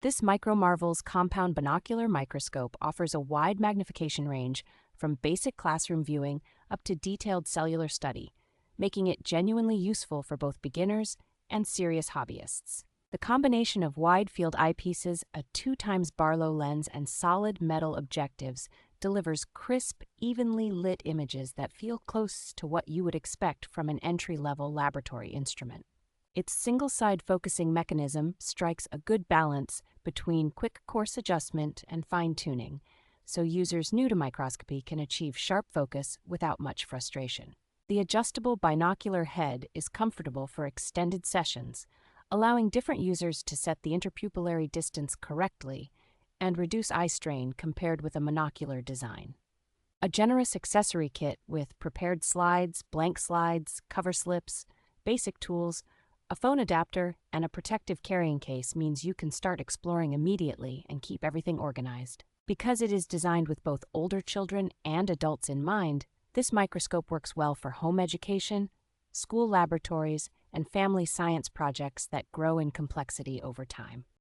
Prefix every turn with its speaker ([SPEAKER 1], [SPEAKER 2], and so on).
[SPEAKER 1] This MicroMarvels compound binocular microscope offers a wide magnification range from basic classroom viewing up to detailed cellular study, making it genuinely useful for both beginners and serious hobbyists. The combination of wide-field eyepieces, a 2x Barlow lens, and solid metal objectives delivers crisp, evenly lit images that feel close to what you would expect from an entry-level laboratory instrument. Its single-side focusing mechanism strikes a good balance between quick coarse adjustment and fine-tuning, so users new to microscopy can achieve sharp focus without much frustration. The adjustable binocular head is comfortable for extended sessions, allowing different users to set the interpupillary distance correctly and reduce eye strain compared with a monocular design. A generous accessory kit with prepared slides, blank slides, cover slips, basic tools, a phone adapter, and a protective carrying case means you can start exploring immediately and keep everything organized. Because it is designed with both older children and adults in mind, this microscope works well for home education, school laboratories, and family science projects that grow in complexity over time.